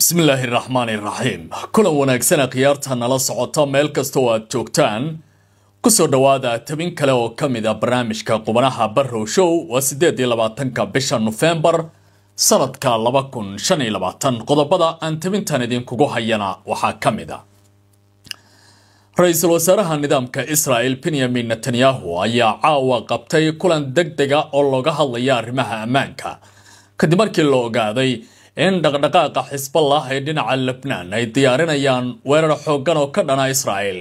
بسم الله الرحمن الرحيم كل وناكسنا قيارتها نلا سعوتا ميل كستو aad joogtaan kusoo dhawaada tabin kale oo kamid ah barnaamijka qubanaha Barrow Show waa 28 bisha November sanadka 2025 qodobada aan tabintan idinkugu hayana waxaa kamid ah Ra'iisul Wasaaraha Nidaamka Israel Benjamin Netanyahu ayaa caawa qabtay kulan degdeg ah oo looga hadlayo arrimaha ammaanka kadib markii la ogaaday in dhaqdhaqaaqa Hezbollah ee dhinaca Lebanon ay diyaarinayaan weerar xooggan oo ka dhana Israel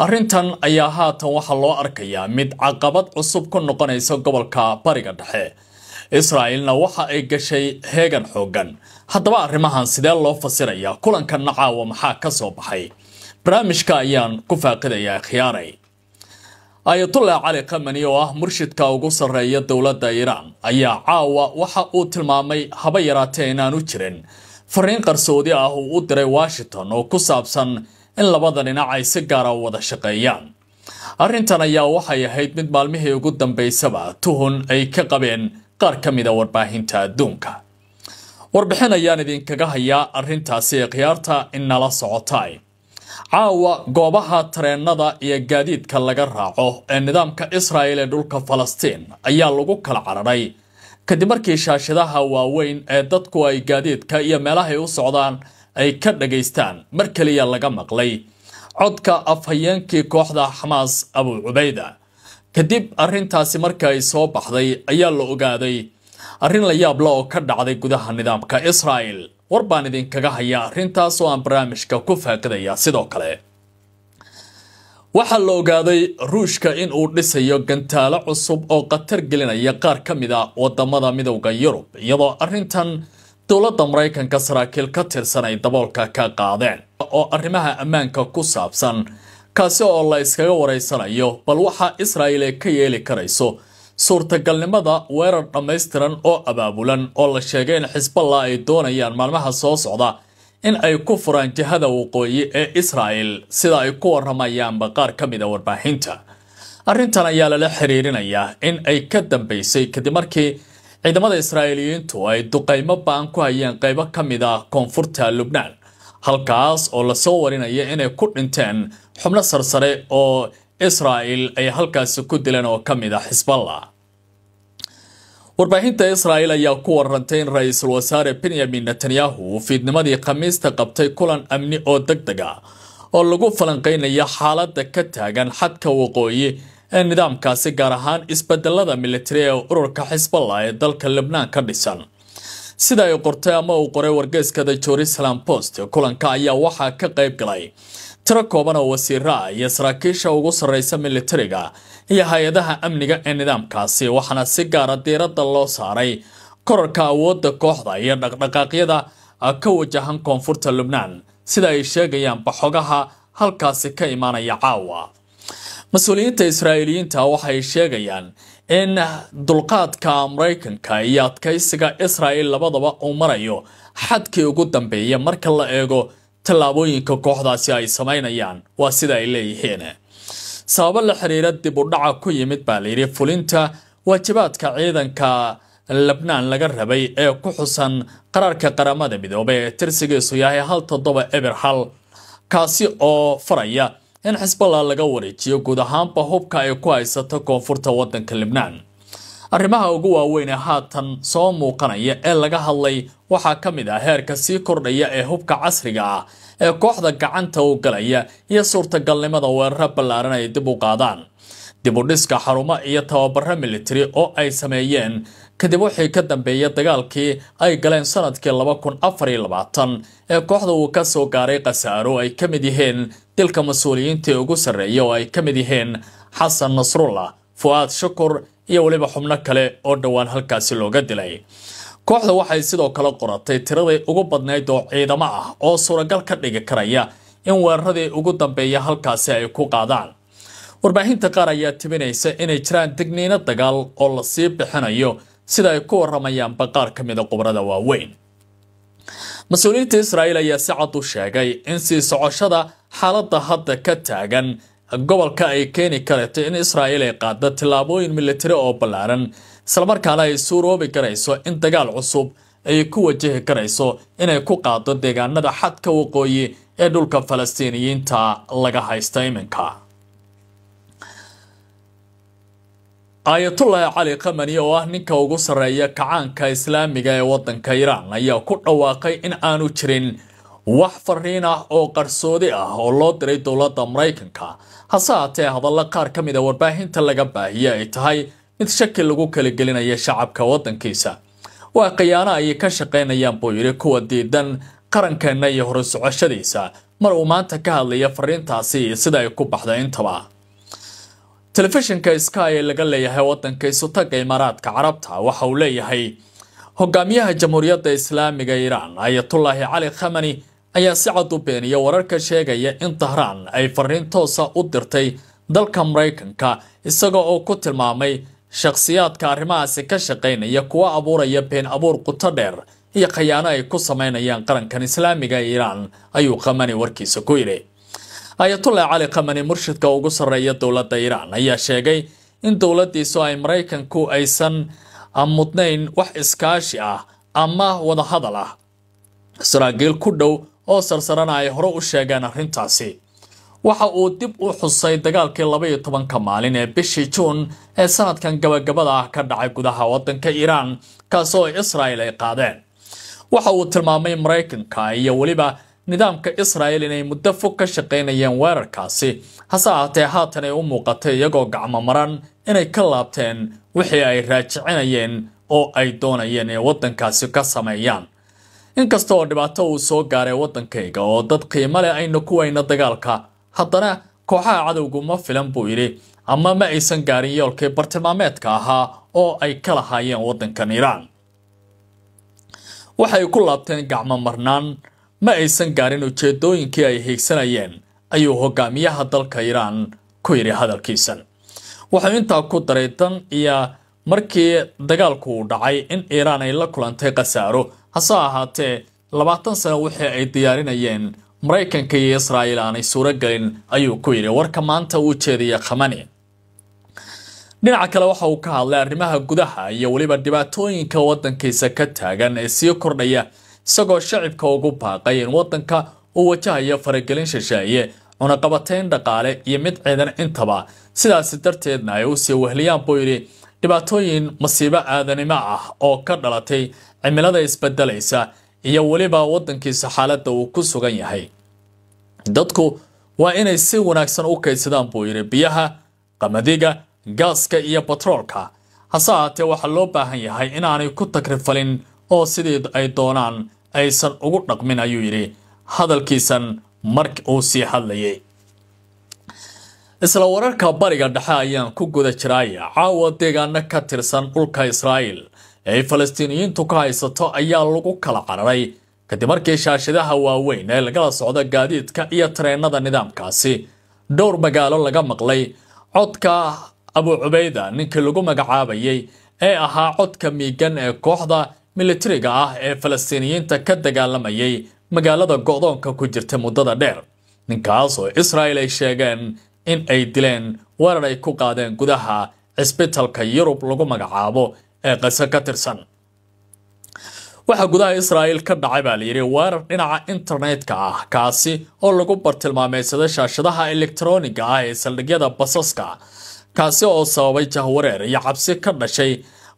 arrintan ayaa haatan waxa loo arkayaa mid caqabad cusub ku noqonaysa gobolka Bariga Dhexe Israelna waxa ay gashay heegan xooggan haddaba arrimahan sidee loo fasirayaa kulankan caawa maxaa ka soo baxay barnaamijka ayaan ku faaqidayaa khiyaaray Ayatollah Ali Khamenei oo ah murshidka ugu sareeya dawladda Iran ayaa caawa waxa uu tilmaamay haba yaraatee inaanu jirin fariin qarsoodi ah oo u diray Washington oo ku saabsan in labada dhinac ay si gaar ah wada shaqeeyaan arrintan ayaa waxay ahayd mid maalmihii ugu dambeysaba tuhun ay ka qabeen qaar ka mid ah warbaahinta adduunka warbixin ayaan idinkaga hayaa arrintaasi khiyaarta in nala socotay caawa goobaha tareenada iyo gaadiidka laga raaco ee nidaamka Israel ee dhulka Falastiin ayaa lagu kala cararay kadib markii shaashadaha waaweyn ee dadku ay gaadiidka iyo meelaha u socdaan ay ka dhageystaan mar kaliya laga maqlay codka afhayeenkii kooxda Hamas Abu Ubayda kadib arrintaasi markay soo baxday ayaa la ogaaday arrin la yaab leh oo ka dhacday gudaha nidaamka Israel warbaan idinkaga haya arrintaas oo aan barnaamijka ku faaqidaya sidoo kale waxa la ogaaday Ruushka in uu dhisayo gantaalo cusub oo qatar gelinaya qaar ka mid ah wadamada midowga Yurub iyadoo arrintan dawladda Mareykanka saraakiil ka tirsan ay daboolka ka qaadeen oo arrimaha ammaanka ku saabsan kaasi oo la iskaga wareysanayo bal waxa Israel ka yeeli karayso suurtagalnimada weerar dhameystiran oo abaabulan oo la sheegay in Hezbollah ay doonayaan maalmaha soo socda in ay ku furaan jihada waqooyi ee Israel sida ay ku waramayaan qaar ka mid ah warbaahinta arrintan ayaa la xiriirinayaa in ay ka dambeysay kadib markii ciidamada Israa'iiliyiintu ay duqeymo baan ku hayeen qaybo ka mid ah koonfurta Lebanon halkaas oo la soo warinaya inay ku dhinteen xubno sarsare oo Israel ay halkaas ku dileen oo ka mid ah Hezbollah warbaahinta Israel ayaa ku warantay in Ra'iisul Wasaare Benjamin Netanyahu fiidnimadii Khamiista qabtay kulan amni oo degdeg ah oo lagu falanqeynayo xaaladda ka taagan xadka waqooyi ee nidaamkaasi gaar ahaan isbedelada military ee ururka Hezbollah ee dalka Lebanon ka dhisan sida ay qortay ama uu qoray wargeyska Jerusalem Post kulanka ayaa waxa ka qayb galay tiro kooban oo wasiirra iyo saraakiisha ugu sareysa militariga iyo hay'adaha amniga ee nidaamkaasi waxana si gaar ah diiradda loo saaray kororka awoodda kooxda iyo dhaqdhaqaaqyada ka wajahan koonfurta Lebanon sida ay sheegayaan baxogaha halkaasi ka imaanaya caawa mas'uuliyiinta Israa'iiliyiinta waxay sheegayaan in dulqaadka Mareykanka iyo adkaysiga Israel labadaba uu marayo xadkii ugu dambeeyay marka la eego tallaabooyinka kooxdaasi ay sameynayaan waa sida ay leeyihiin sabab la xiriira dib u dhaca ku yimid baaliri fulinta waajibaadka ciidanka Lebanon laga rabay ee ku xusan qararka qaramada midoobay ee tirsigiisu yahay 1701 kaasi oo faraya in Hezbollah laga wareejiyo guud ahaanba hubka ay ku haysato koonfurta wadanka Lebanon arrimaha ugu waaweyn ee haatan soo muuqanaya ee laga hadlay waxa ka mid ah heerka sii kordhaya ee hubka casriga ah ee kooxda gacanta u galaya iyo suurtagalnimada weerar ballaaran ay dib u qaadaan dib u dhiska xarumo iyo tababaro military oo ay sameeyeen kadib wixii ka dambeeyay dagaalkii ay galeen sanadkii 2024 ee kooxda uu ka soo gaaray qasaaro ay ka mid yihiin dilka mas'uuliyiinta ugu sareeya oo ay ka mid yihiin Xasan Nasrullah Fuad Shukur iyo waliba xubno kale oo dhawaan halkaasi looga dilay kooxda waxay sidoo kale qoratay tiradii ugu badnayd oo ciidamo ah oo suuragal ka dhigi karaya in weeraradii ugu dambeeyay halkaasi ay ku qaadaan warbaahinta qaar ayaa tibinaysa inay jiraan digniino dagaal oo la sii bixinayo sida ay ku waramayaan qaar ka mid ah qubrada waaweyn mas'uuliyiinta Israel ayaa si cad u sheegay in sii socoshada xaaladda hadda ka taagan gobolka ay keeni karto in Israel ay qaado tilaabooyin military oo ballaaran isla markaana ay suuroobi karayso in dagaal cusub ay ku wajahi karayso inay ku qaado deegaanada xadka waqooyi ee dhulka Falastiiniyiinta laga haysta iminka. Ayatollah Ali Khamenei oo ah ninka ugu sareeya kacaanka Islaamiga ee wadanka Iran ayaa ku dhawaaqay in aanu jirin wax fariin ah oo qarsoodi ah oo loo diray dowladda Mareykanka, hase haatee hadalla qaar ka mid ah warbaahinta laga baahiyay ay tahay mid shaki lagu kala gelinayo shacabka wadankiisa. Waa khiyaano ay ka shaqeynayaan buu yiri kuwa diidan qarankeena iyo hor socoshadiisa mar uu maanta ka hadlaya fariintaasi sida ay ku baxday intaba. Telefishinka Sky ee laga leeyahay wadanka Isutaga Imaaraadka Carabta waxa uu leeyahay hogaamiyaha Jamhuuriyadda Islaamiga Iran Ayatollah Ali Khamenei ayaa si cad u beeniyay wararka sheegaya in Tehran ay fariin toos ah u dirtay dalka Mareykanka isagoo oo ku tilmaamay shakhsiyaadka arrimahaasi ka shaqeynaya kuwa abuuraya been abuur qoto dheer iyo khiyaano ay ku sameynayaan qarankan Islaamiga ee Iran ayuu Khamenei warkiisa ku yiri. Ayatollah Ali Khamenei murshidka ugu sareeya dowladda Iran ayaa sheegay in dowladdiisu ay Mareykanku aysan mudnayn wax iskaashi ah ama wada hadal ah. Israa'iil ku dhow oo sarsarana ay hore u sheegeen arrintaasi. Waxa uu dib u xusay dagaalkii 12 maalin ee bishii Juun ee sanadkan gabagabada ah ka dhacay gudaha wadanka Iran kaasoo Israa'iil ay qaadeen. Waxa uu tilmaamay Mareykanka iyo waliba nidaamka Israa'iil inay muddo fog ka shaqeynayeen weerarkaasi, hase haatee haatan ay u muuqatay iyagoo gacmo maran inay ka laabteen wixii ay raajicinayeen oo ay doonayeen in wadankaasi ka sameeyaan. Inkasta oo dhibaato uu soo gaaray wadankayga oo dad qiimo leh ayna ku weyna dagaalka, haddana kooxaha cadowgu ma filan buu yiri ama ma aysan gaarin yoolkii bartilmaameedka ahaa oo ay ka lahaayeen wadankan Iran. Waxay ku laabteen gacmo marnaan, ma aysan gaarin ujeedooyinkii ay hiigsanayeen ayuu hogaamiyaha dalka Iran ku yiri hadalkiisan. Wuxuu intaa ku daray tan iyo markii dagaalku dhacay in Iran ay la kulantay khasaaro, hase ahaatee 20 sano wixii ay diyaarinayeen Mareykanka iyo Israa'iil aanay suuragelin ayuu ku yiri warka maanta uu jeediyay Khamenei. dhinaca kale waxa uu ka hadlay arrimaha gudaha iyo waliba dhibaatooyinka wadankiisa ka taagan ee sii kordhaya, isagoo shacabka ugu baaqay in wadanka uu wajahayo faragelin shisheeye, cunaqabatayn dhaqaale iyo mid ciidan intaba, sidaas darteedna ay u sii wehliyaan buu yiri dhibaatooyin masiibo aadanimo ah oo ka dhalatay cimilada isbedelaysa iyo waliba wadankiisa xaaladda uu ku sugan yahay. Dadku waa inay si wanaagsan u kaydsadaan buu yiri biyaha, qamadiga, gaaska iyo batroolka, hase haatee waxaa loo baahan yahay inaanay ku takrifalin oo sidii ay doonaan aysan ugu dhaqmin ayuu yiri hadalkiisan markii uu sii hadlayay. Isla wararka bariga dhexe ayaan ku guda jiray caawa deegaano ka tirsan dhulka Israa'iil ee Falastiiniyiintu ka haysato ayaa lagu kala cararay kadib markii shaashadaha waaweyn ee laga socdo gaadiidka iyo tareenada nidaamkaasi dhowr magaalo laga maqlay codka Abu Ubayda ninkii lagu magacaabayay ee ahaa codka miigan ee kooxda militariga ah ee Falastiiniyiinta ka dagaalamayay magaalada go'doonka ku jirta muddada dheer, ninkaas oo Israa'iil ay sheegeen in ay dileen weerar ay ku qaadeen gudaha cisbitaalka Yurub lagu magacaabo ee Gaza ka tirsan. waxa gudaha Israa'iil ka dhacay baa la yiri weerar dhinaca internetka ah kaasi oo lagu bartilmaameedsada shaashadaha elektarooniga ah ee saldhigyada basaska, kaasi oo sababay jahwareer iyo cabsi ka dhashay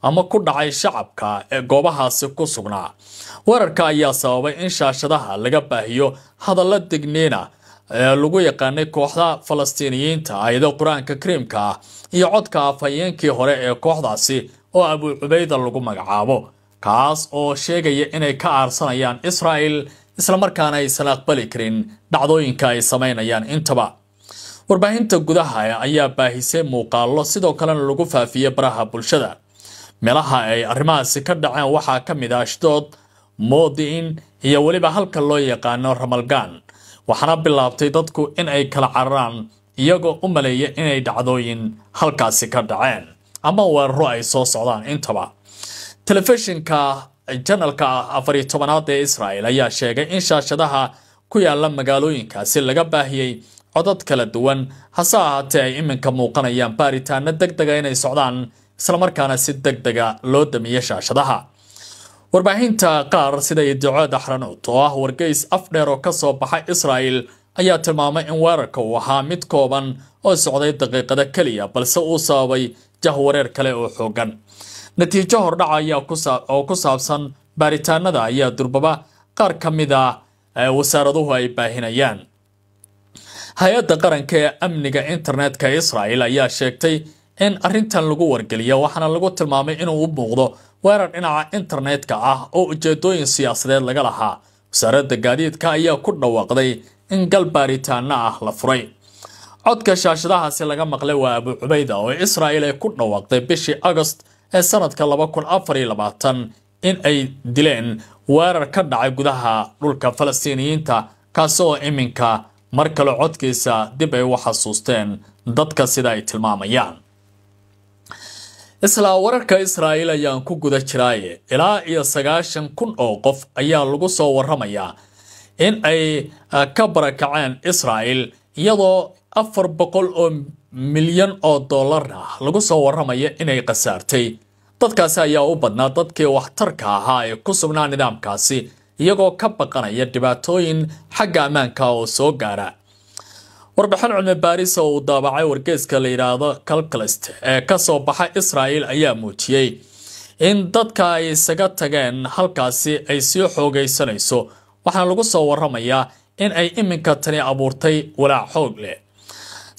ama ku dhacay shacabka ee goobahaasi ku sugnaa. Weerarka ayaa sababay in shaashadaha laga baahiyo hadallo digniina ee lagu yaqaanay kooxda Falastiiniyiinta ayadoo Quraanka Kariimka ah iyo codka afhayeenkii hore ee kooxdaasi oo Abu Ubayda lagu magacaabo, kaas oo sheegaya inay ka aarsanayaan Israa'iil isla markaana aysan aqbali karin dhacdooyinka ay sameynayaan intaba. Warbaahinta gudaha ayaa baahisay muuqaallo sidoo kalena lagu faafiyay baraha bulshada. meelaha ay arrimahaasi ka dhaceen waxaa ka mid ah Ashdod, Modi'in iyo waliba halka loo yaqaano Ramalgan, waxaana bilaabtay dadku in ay kala cararaan iyagoo u maleeya inay dhacdooyin halkaasi ka dhaceen ama weeraro ay soo socdaan intaba. Telefishinka janalka 14aad ee Israa'iil ayaa sheegay in shaashadaha ku yaala magaalooyinkaasi laga baahiyay codad kala duwan, hase ahaatee ay iminka muuqanayaan baaritaano degdega inay socdaan isla markaana si degdega loo damiyo shaashadaha. warbaahinta qaar sida Idaacaadda Xaranood oo ah wargeys afdheer oo ka soo baxay Israel ayaa tilmaamay in weerarka uu ahaa mid kooban oo socday daqiiqada kaliya balse uu sababay jahwareer kale oo xoogan. natiijo hordhac ayaa ku saabsan baaritaanada ayaa durbaba qaar ka mid ah wasaaraduhu ay baahinayaan. hay-adda qaranka ee amniga internetka Israel ayaa sheegtay in arrintan lagu wargeliyo waxaana lagu tilmaamay inuu u muuqdo weerar dhinaca internetka ah oo ujeedooyin siyaasadeed laga lahaa. wasaaradda gaadiidka ayaa ku dhawaaqday in gal baaritaana ah la furay. codka shaashadahaasi laga maqlay waa Abu Cubayda oo Israel ay ku dhawaaqday bishii August ee sanadka 2024 in ay dileen weerar ka dhacay gudaha dhulka Falastiiniyiinta kaasoo iminka mar kale codkiisa dib ay u xasuusteen dadka sida ay tilmaamayaan. isla wararka Israel ayaan ku guda jiray ilaa iyo 90,000 oo qof ayaa lagu soo waramayaa in ay ka barakaceen Israel iyadoo 400 milyan oo dollar lagu soo waramayo inay qasaartay. dadkaasi ayaa u badnaa dadkii waxtarka ahaa ee ku sugnaa nidaamkaasi iyagoo ka baqanaya dhibaatooyin xagga ammaanka oo soo gaara. warbixin cilmi baaris oo uu daabacay wargeyska la yiraahdo Calcalist ee ka soo baxay Israel ayaa muujiyay in dadka ay isaga tageen halkaasi ay sii xoogaysanayso waxaana lagu soo waramayaa in ay iminka tani abuurtay walaac xoog leh.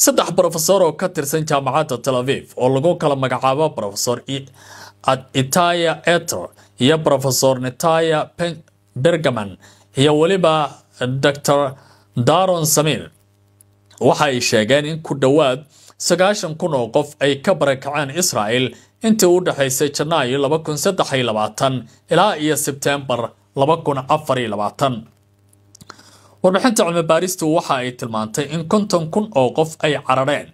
3 professor oo ka tirsan jaamacadda Tel Aviv oo lagu kala magacaabo Professor Itaya Eter iyo Professor Netaya Bergaman iyo waliba Dr. Daron Samir waxay sheegeen in ku dhawaad 90,000 oo qof ay ka barakaceen Israel intii u dhaxaysay Janaayo 2023 ilaa iyo Sebtembar 2024. warbixinta cilmi baaristu waxa ay tilmaantay in 50,000 oo qof ay carareen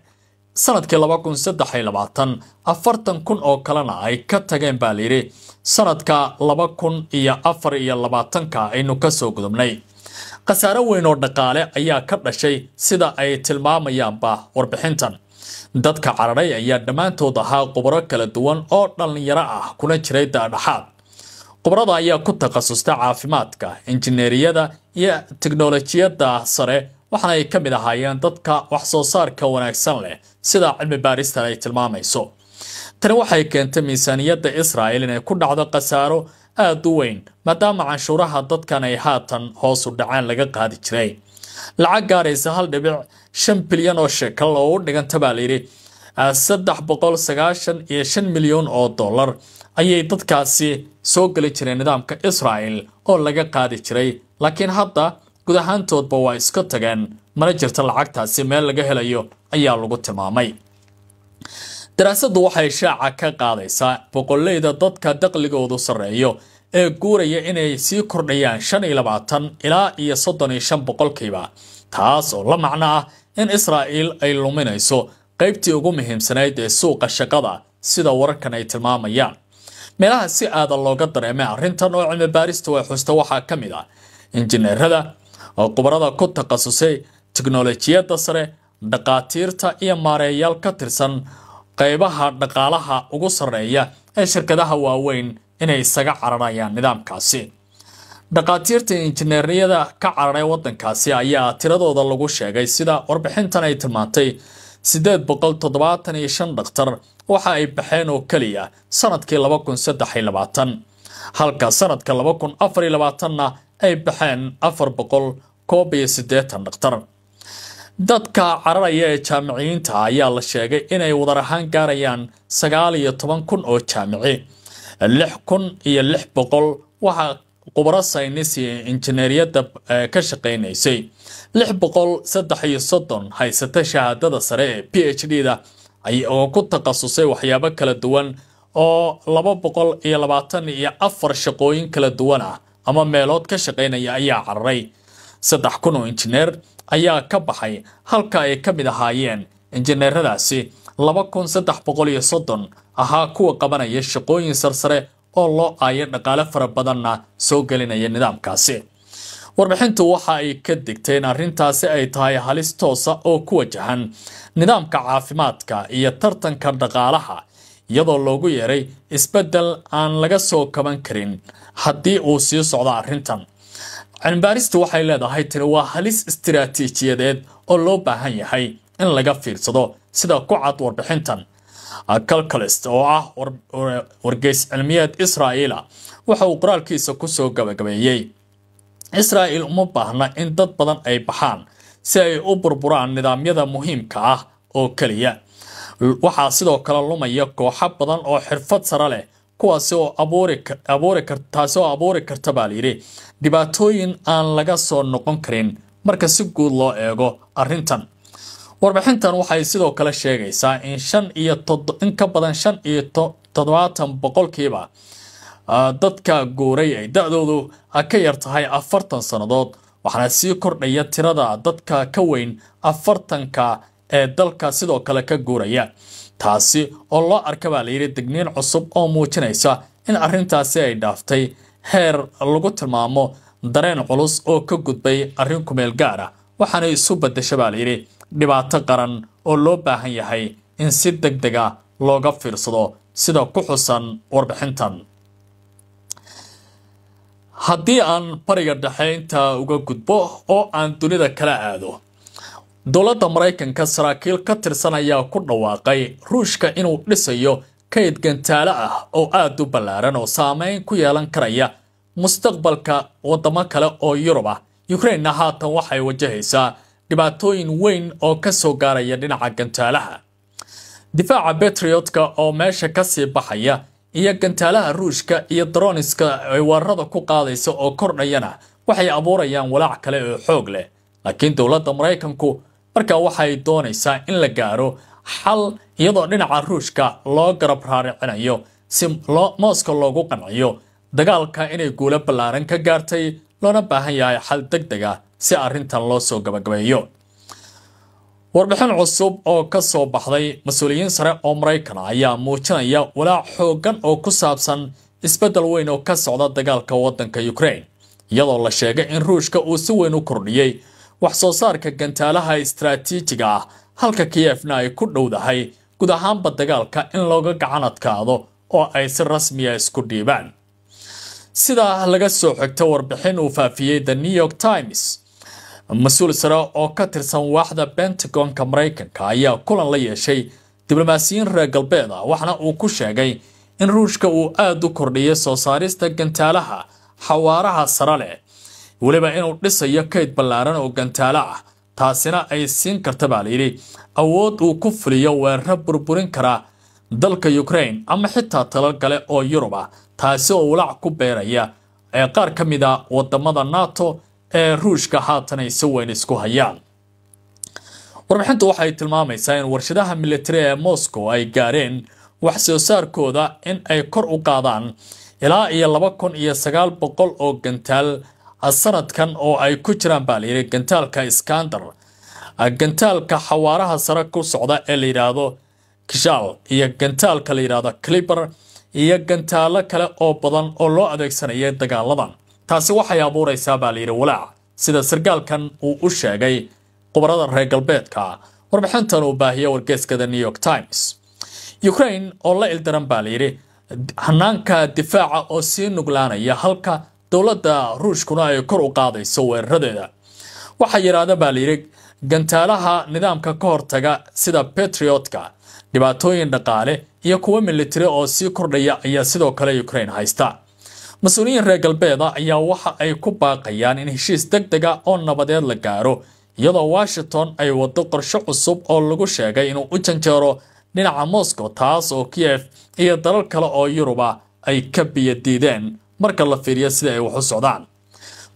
sanadkii 2023 40,000 oo kalena ay ka tageen baa la yiri sanadka 2024 aynu ka soo gudubnay. qasaaro weyn oo dhaqaale ayaa ka dhashay sida ay tilmaamayaanba warbixintan. dadka cararay ayaa dhammaantood ahaa khubaro kala duwan oo dhalinyaro ah kuna jiray dhaxaad. khubarada ayaa ku takhasustay caafimaadka, injineeriyada iyo tiknoolajiyadda sare waxaana ay ka mid ahaayeen dadka wax soo saarka wanaagsan leh sida cilmi baaristan ay tilmaamayso. tani waxay keentay miisaaniyadda Israel inay ku dhacdo qasaaro aad u weyn maadaama canshuuraha dadkan ay haatan hoos u dhacaan laga qaadi jiray. lacag gaaraysa 1.5 bilyan oo shekel oo u dhiganta baa la yiri 395 milyan oo dollar ayay dadkaasi soo gali jireen nidaamka Israel oo laga qaadi jiray laakiin hadda guud ahaantoodba waa iska tageen mana jirto lacagtaasi meel laga helayo ayaa lagu tilmaamay. daraasadu waxay shaaca ka qaadaysaa boqolleyda dadka dakhligoodu sareeyo ee guuraya inay sii kordhayaan 25 ilaa iyo 35%, taas oo la macno ah in Israel ay luminayso qaybtii ugu muhiimsanayd ee suuqa shaqada sida wararkan ay tilmaamayaan. meelaha si aad looga dareemay arrintan oo cilmi baaristu ay xusto waxaa ka mid ah injineerada oo khubarada ku takhasusay tiknoolajiyadda sare, dhaqaatiirta iyo maareeyaal ka tirsan qaybaha dhaqaalaha ugu sareeya ee shirkadaha waaweyn inay isaga cararayaan nidaamkaasi. dhaqaatiirta injineeriyada ka cararay wadankaasi ayaa tiradooda lagu sheegay sida warbixintan ay tilmaantay 875 dhakhtar waxa ay baxeen oo kaliya sanadkii 2023 halka sanadka 2024na ay baxeen 480 dhakhtar. dadka cararaya ee jaamiciyiinta ayaa la sheegay inay wadar ahaan gaarayaan 19,000 oo jaamici. 6,600 waxa khubaro saynis iyo injineeriyadda ka shaqeynaysay. 633 haysata shahaadada sare ee PhD-da oo ku takhasusay waxyaabo kala duwan oo 224 shaqooyin kala duwan ah ama meelood ka shaqeynaya ayaa cararay. 3,000 oo injineer ayaa ka baxay halka ay ka mid ahaayeen injineeradaasi 2,330 ahaa kuwa qabanaya shaqooyin sarsare oo loo aayo dhaqaale fara badanna soo gelinaya nidaamkaasi. warbixintu waxa ay ka digtay in arrintaasi ay tahay halis toosa oo ku wajahan nidaamka caafimaadka iyo tartanka dhaqaalaha iyadoo loogu yeeray isbeddel aan laga soo kaban karin haddii uu sii socdo arrintan. cilmibaaristu waxay leedahay tani waa halis istiraatiijiyadeed oo loo baahan yahay in laga fiirsado sida ku cad warbixintan. Calcalist oo ah wargeys cilmiyeed Israa'iila waxa uu qoraalkiisa ku soo gabagabeeyay Israa'iil uma baahna in dad badan ay baxaan si ay u burburaan nidaamyada muhiimka ah oo kaliya. waxaa sidoo kale lumaya kooxo badan oo xirfad sare leh kuwaas oo abuuri karta baa layidhi dhibaatooyin aan laga soo noqon karin marka si guud loo eego arrintan. warbixintan waxay sidoo kale sheegaysaa in ka badan 75% dadka guuray ay da'doodu ka yar tahay 40 sannadood, waxaana sii kordhaya tirada dadka ka weyn 40-ka ee dalka sidoo kale ka guuraya. taasi oo loo arka baa layidhi digniin cusub oo muujinaysa in arrintaasi ay dhaaftay heer lagu tilmaamo dareen culus oo ka gudbay arrin ku meel gaar ah, waxaana isu beddesha baa layidhi dhibaato qaran oo loo baahan yahay in si degdeg ah looga fiirsado sida ku xusan warbixintan. haddii aan bariga dhexe inta uga gudbo oo aan dunida kala aado, dowladda Mareykanka saraakiil ka tirsan ayaa ku dhawaaqay Ruushka inuu dhisayo kayd gantaalo ah oo aad u ballaaran oo saameyn ku yeelan karaya mustaqbalka wadamo kale oo Yurub ah. Ukraine haatan waxay wajahaysaa dhibaatooyin weyn oo ka soo gaaraya dhinaca gantaalaha. difaaca Patriotka oo meesha ka sii baxaya iyo gantaalaha Ruushka iyo droniska ay weerarada ku qaadayso oo kordhayana waxay abuurayaan walaac kale oo xoog leh. laakiin dowladda Mareykanku marka waxay doonaysaa in la gaaro xal iyadoo dhinaca Ruushka loo garab raaricinayo si Moscow loogu qanciyo dagaalka inay guulo ballaaran ka gaartay, loona baahan yahay xal degdeg ah si arrintan loo soo gabagabeeyo. warbixin cusub oo ka soo baxday mas'uuliyiin sare oo Mareykan ayaa muujinaya walaac xooggan oo ku saabsan isbeddel weyn oo ka socda dagaalka waddanka Ukraine, iyadoo la sheegay in Ruushka uu si weyn u kordhiyay wax soo saarka gantaalaha istiraatiijiga ah, halka Kiev-na ay ku dhowdahay guud ahaanba dagaalka in looga gacan adkaado oo ay si rasmi ah isku dhiibaan. sida laga soo xigtay warbixin uu faafiyay The New York Times, mas'uul sare oo ka tirsan waaxda Pentagon-ka Mareykanka ayaa kulan la yeeshay diblomaasiyiin reer galbeed ah, waxaana uu ku sheegay in Ruushka uu aad u kordhiyay soo saarista gantaalaha xawaaraha sare leh, waliba inuu dhisayo kayd ballaaran oo gantaalo ah. taasina ay siin karta baa layidhi awood uu ku fuliyo weeraro burburin kara dalka Ukraine ama xitaa talal kale oo Yurub ah, taasi oo walaac ku beeraya ee qaar ka mid ah wadamada NATO ee Ruushka haatan ay si weyn isku hayaan. warbixintu waxay tilmaamaysaa in warshadaha military ee Moscow ay gaareen wax soo saarkooda in ay kor u qaadaan ilaa 2,900 oo gantaal sanadkan oo ay ku jiraan baa layidhi gantaalka Iskander, gantaalka xawaaraha sare ku socda ee la yiraahdo Kishal, iyo gantaalka la yiraahdo Clipper, iyo gantaalo kale oo badan oo loo adeegsanaya dagaaladan. taasi waxay abuuraysaa baa layidhi walaac, sida sargaalkan uu u sheegay khubarada reer galbeedka. warbixintan uu baahiyay wargeyska The New York Times. Ukraine oo la ildaran baa layidhi hanaanka difaaca oo sii nuglaanaya, halka dowladda Ruushkuna ay kor u qaadayso weeraradeeda. waxaa yiraahda baa layidhi gantaalaha nidaamka ka hortaga sida Patriotka, dhibaatooyin dhaqaale iyo kuwa military oo sii kordhaya ayaa sidoo kale Ukraine haysta. mas'uuliyiin reer galbeed ayaa waxa ay ku baaqayaan in heshiis degdeg ah oo nabadeed la gaaro, iyadoo Washington ay wado qorshe cusub oo lagu sheegay inuu u janjeero dhinaca Moscow, taas oo Kiev iyo dalal kale oo Yurub ah ay ka biyo diideen marka la fiiriyo sida ay wax u socdaan.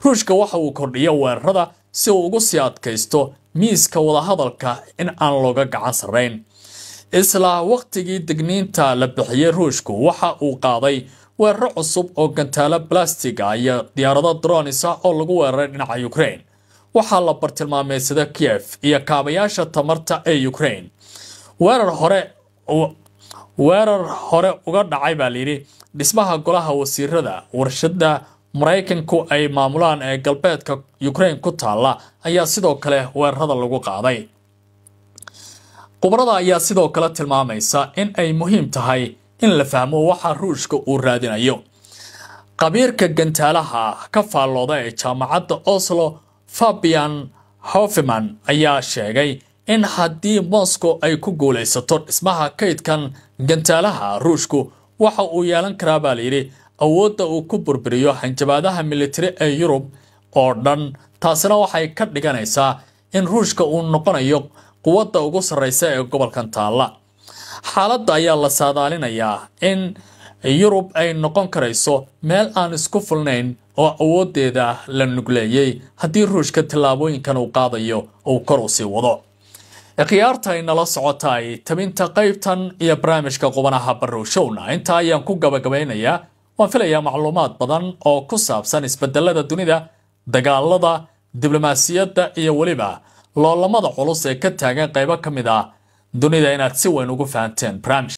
Ruushka waxa uu kordhiyay weerarada si uu ugu sii adkaysto miiska wadahadalka in aan looga gacan sarreyn. isla waqtigii digniinta la bixiyay, Ruushku waxa uu qaaday weeraro cusub oo gantaalo blastiga iyo diyaarado drones ah oo lagu weeraray dhinaca Ukraine. waxaa la bartilmaameedsaday Kiev iyo kaabayaasha tamarta ee Ukraine. weerar hore uga dhacay baa layidhi dhismaha golaha wasiirada warshada Mareykanku ay maamulaan ee galbeedka Ukraine ku taala ayaa sidoo kale weerarada lagu qaaday. khubarada ayaa sidoo kale tilmaamaysa in ay muhiim tahay in la fahmo waxa ruushka uu raadinayo. qabiirka gantaalaha ka faallooda ee jaamacadda Oslo Fabian Hoffman ayaa sheegay in haddii Moscow ay ku guulaysato dhismaha kaydkan gantaalaha ruushku waxa uu yeelan karaa baa layidhi awoodda uu ku burburiyo hanjabaadaha militari ee Yurub oo dhan. taasina waxay ka dhiganaysaa in ruushka uu noqonayo quwadda ugu sarreysa ee gobolkan taalla. xaaladda ayaa la saadaalinayaa in Yurub ay noqon karayso meel aan isku fulnayn oo awoodeeda la nugleeyay haddii ruushka tallaabooyinkan uu qaadayo uu kor u sii wado. ikhtiyaarta ay nala socotay tabinta qaybtan iyo barnaamijka qubanaha barrow-showna inta ayaan ku gabagabeynayaa. waan filayaa macluumaad badan oo ku saabsan isbedelada dunida, dagaalada, diblomaasiyadda iyo weliba loolamada culus ee ka taagan qaybo ka mid ah dunida inaad si weyn ugu fahanteen barnaamij